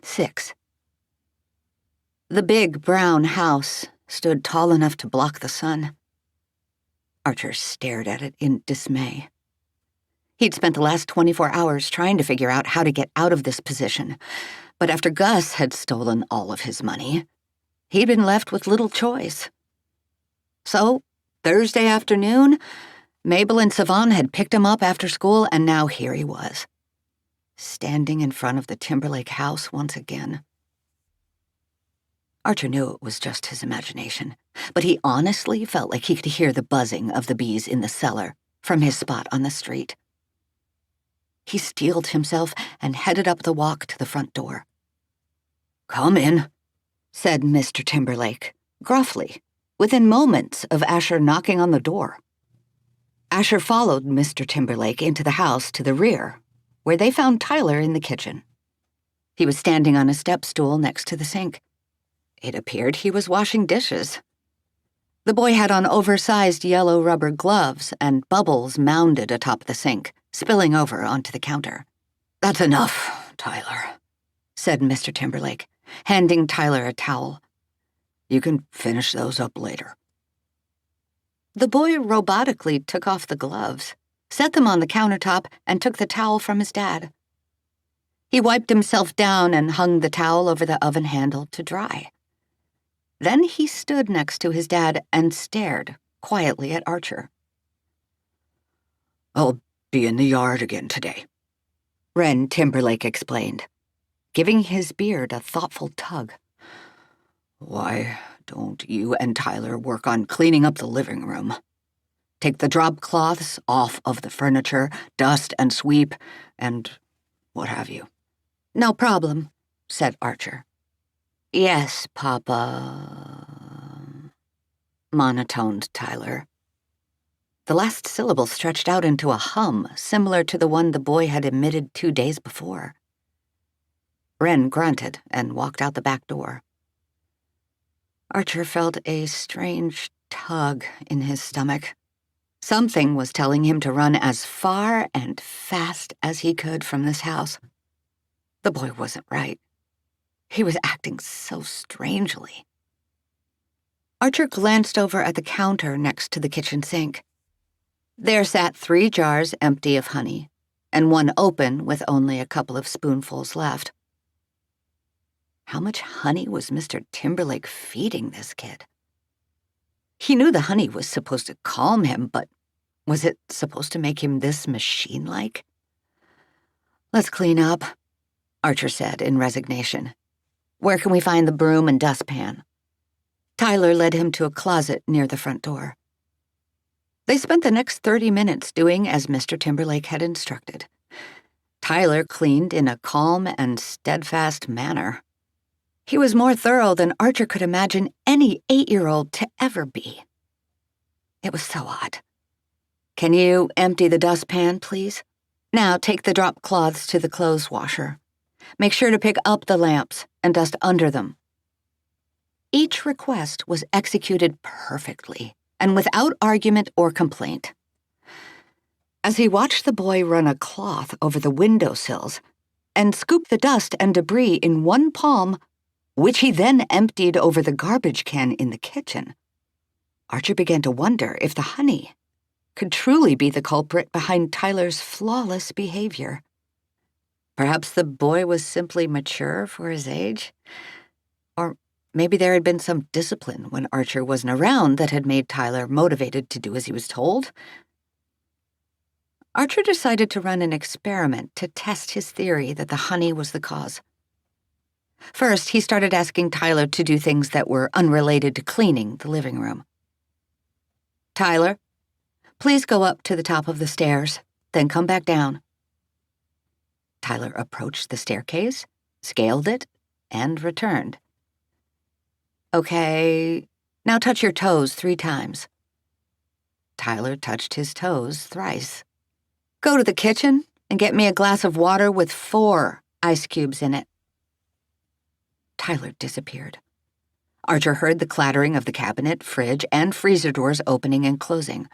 6. The big brown house stood tall enough to block the sun. Archer stared at it in dismay. He'd spent the last 24 hours trying to figure out how to get out of this position, but after Gus had stolen all of his money, he'd been left with little choice. So, Thursday afternoon, Mabel and Savon had picked him up after school, and now here he was, standing in front of the Timberlake house once again. Archer knew it was just his imagination, but he honestly felt like he could hear the buzzing of the bees in the cellar from his spot on the street. He steeled himself and headed up the walk to the front door. "Come in," said Mr. Timberlake, gruffly, within moments of Asher knocking on the door. Asher followed Mr. Timberlake into the house to the rear, where they found Tyler in the kitchen. He was standing on a step stool next to the sink. It appeared he was washing dishes. The boy had on oversized yellow rubber gloves, and bubbles mounded atop the sink, spilling over onto the counter. "That's enough, Tyler," said Mr. Timberlake, handing Tyler a towel. "You can finish those up later." The boy robotically took off the gloves, set them on the countertop, and took the towel from his dad. He wiped himself down and hung the towel over the oven handle to dry. Then he stood next to his dad and stared quietly at Archer. "I'll be in the yard again today," Wren Timberlake explained, giving his beard a thoughtful tug. "Why don't you and Tyler work on cleaning up the living room? Take the drop cloths off of the furniture, dust and sweep, and what have you." "No problem," said Archer. "Yes, Papa," monotoned Tyler. The last syllable stretched out into a hum, similar to the one the boy had emitted 2 days before. Wren grunted and walked out the back door. Archer felt a strange tug in his stomach. Something was telling him to run as far and fast as he could from this house. The boy wasn't right. He was acting so strangely. Archer glanced over at the counter next to the kitchen sink. There sat 3 jars empty of honey, and one open with only a couple of spoonfuls left. How much honey was Mr. Timberlake feeding this kid? He knew the honey was supposed to calm him, but was it supposed to make him this machine-like? "Let's clean up," Archer said in resignation. "Where can we find the broom and dustpan?" Tyler led him to a closet near the front door. They spent the next 30 minutes doing as Mr. Timberlake had instructed. Tyler cleaned in a calm and steadfast manner. He was more thorough than Archer could imagine any 8-year-old to ever be. It was so odd. "Can you empty the dustpan, please? Now take the drop cloths to the clothes washer. Make sure to pick up the lamps and dust under them." Each request was executed perfectly and without argument or complaint. As he watched the boy run a cloth over the windowsills and scoop the dust and debris in one palm, which he then emptied over the garbage can in the kitchen, Archer began to wonder if the honey could truly be the culprit behind Tyler's flawless behavior. Perhaps the boy was simply mature for his age, or maybe there had been some discipline when Archer wasn't around that had made Tyler motivated to do as he was told. Archer decided to run an experiment to test his theory that the honey was the cause. First, he started asking Tyler to do things that were unrelated to cleaning the living room. "Tyler, please go up to the top of the stairs, then come back down." Tyler approached the staircase, scaled it, and returned. "Okay, now touch your toes 3 times. Tyler touched his toes thrice. "Go to the kitchen and get me a glass of water with 4 ice cubes in it." Tyler disappeared. Archer heard the clattering of the cabinet, fridge, and freezer doors opening and closing.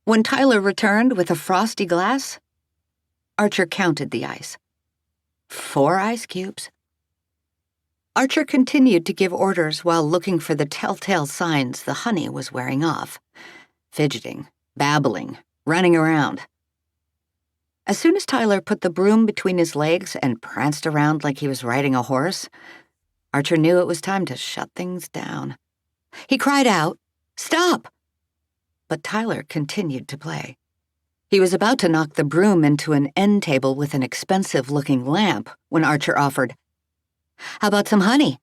When Tyler returned with a frosty glass, Archer counted the ice. 4 ice cubes. Archer continued to give orders while looking for the telltale signs the honey was wearing off. Fidgeting, babbling, running around. As soon as Tyler put the broom between his legs and pranced around like he was riding a horse, Archer knew it was time to shut things down. He cried out, "Stop!" But Tyler continued to play. He was about to knock the broom into an end table with an expensive-looking lamp when Archer offered, "How about some honey?"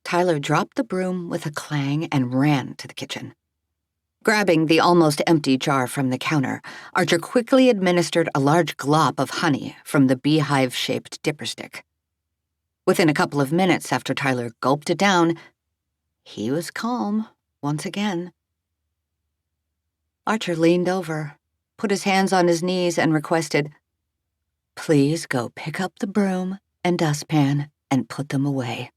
Tyler dropped the broom with a clang and ran to the kitchen. Grabbing the almost empty jar from the counter, Archer quickly administered a large glop of honey from the beehive-shaped dipper stick. Within a couple of minutes after Tyler gulped it down, he was calm once again. Archer leaned over, put his hands on his knees, and requested, "Please go pick up the broom and dustpan and put them away."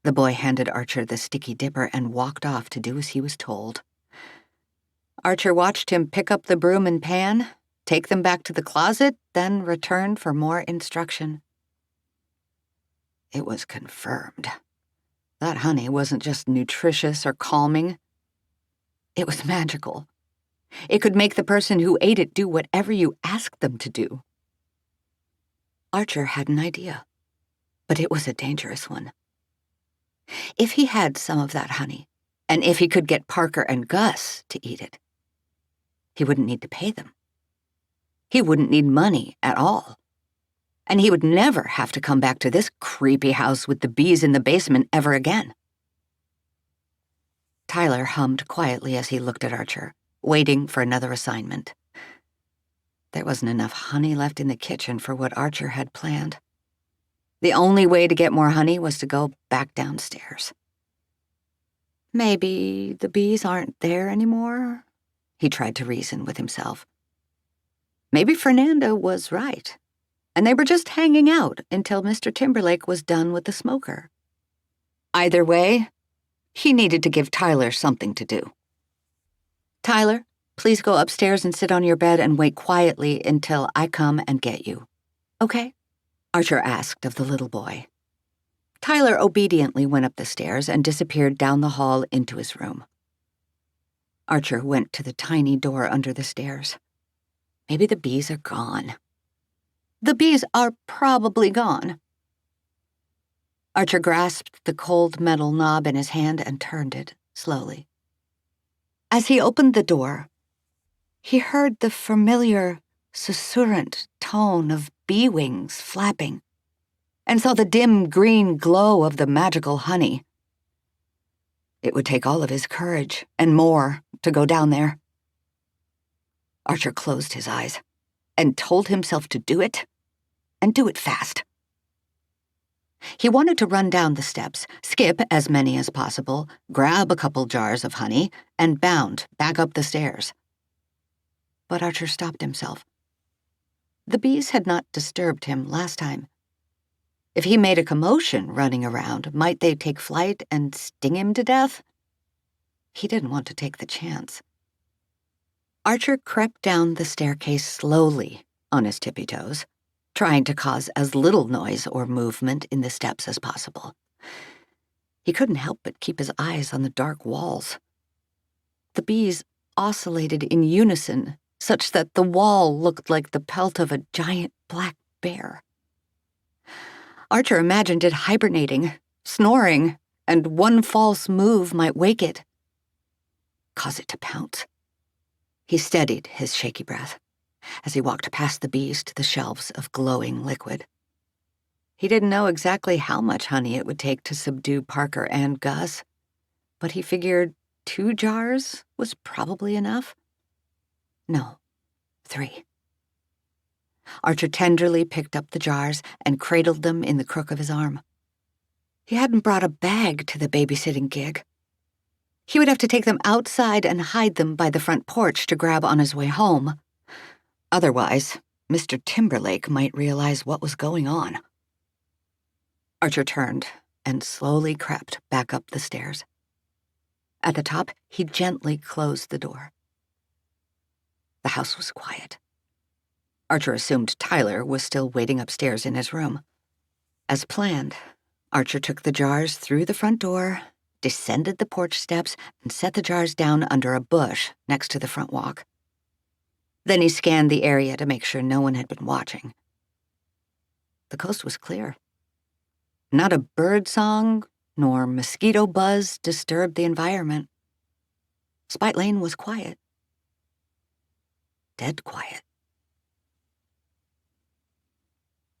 The boy handed Archer the sticky dipper and walked off to do as he was told. Archer watched him pick up the broom and pan, take them back to the closet, then return for more instruction. It was confirmed. That honey wasn't just nutritious or calming. It was magical. It could make the person who ate it do whatever you asked them to do. Archer had an idea, but it was a dangerous one. If he had some of that honey, and if he could get Parker and Gus to eat it, he wouldn't need to pay them. He wouldn't need money at all. And he would never have to come back to this creepy house with the bees in the basement ever again. Tyler hummed quietly as he looked at Archer, waiting for another assignment. There wasn't enough honey left in the kitchen for what Archer had planned. The only way to get more honey was to go back downstairs. Maybe the bees aren't there anymore, he tried to reason with himself. Maybe Fernanda was right, and they were just hanging out until Mr. Timberlake was done with the smoker. Either way, he needed to give Tyler something to do. "Tyler, please go upstairs and sit on your bed and wait quietly until I come and get you. Okay?" Archer asked of the little boy. Tyler obediently went up the stairs and disappeared down the hall into his room. Archer went to the tiny door under the stairs. Maybe the bees are gone. The bees are probably gone. Archer grasped the cold metal knob in his hand and turned it slowly. As he opened the door, he heard the familiar, susurrant tone of bee wings flapping and saw the dim green glow of the magical honey. It would take all of his courage and more to go down there. Archer closed his eyes and told himself to do it, and do it fast. He wanted to run down the steps, skip as many as possible, grab a couple jars of honey, and bound back up the stairs. But Archer stopped himself. The bees had not disturbed him last time. If he made a commotion running around, might they take flight and sting him to death? He didn't want to take the chance. Archer crept down the staircase slowly on his tippy toes, trying to cause as little noise or movement in the steps as possible. He couldn't help but keep his eyes on the dark walls. The bees oscillated in unison, such that the wall looked like the pelt of a giant black bear. Archer imagined it hibernating, snoring, and one false move might wake it, cause it to pounce. He steadied his shaky breath as he walked past the bees to the shelves of glowing liquid. He didn't know exactly how much honey it would take to subdue Parker and Gus, but he figured 2 jars was probably enough. No, 3. Archer tenderly picked up the jars and cradled them in the crook of his arm. He hadn't brought a bag to the babysitting gig. He would have to take them outside and hide them by the front porch to grab on his way home. Otherwise, Mr. Timberlake might realize what was going on. Archer turned and slowly crept back up the stairs. At the top, he gently closed the door. The house was quiet. Archer assumed Tyler was still waiting upstairs in his room. As planned, Archer took the jars through the front door, descended the porch steps, and set the jars down under a bush next to the front walk. Then he scanned the area to make sure no one had been watching. The coast was clear. Not a bird song nor mosquito buzz disturbed the environment. Spite Lane was quiet. Dead quiet.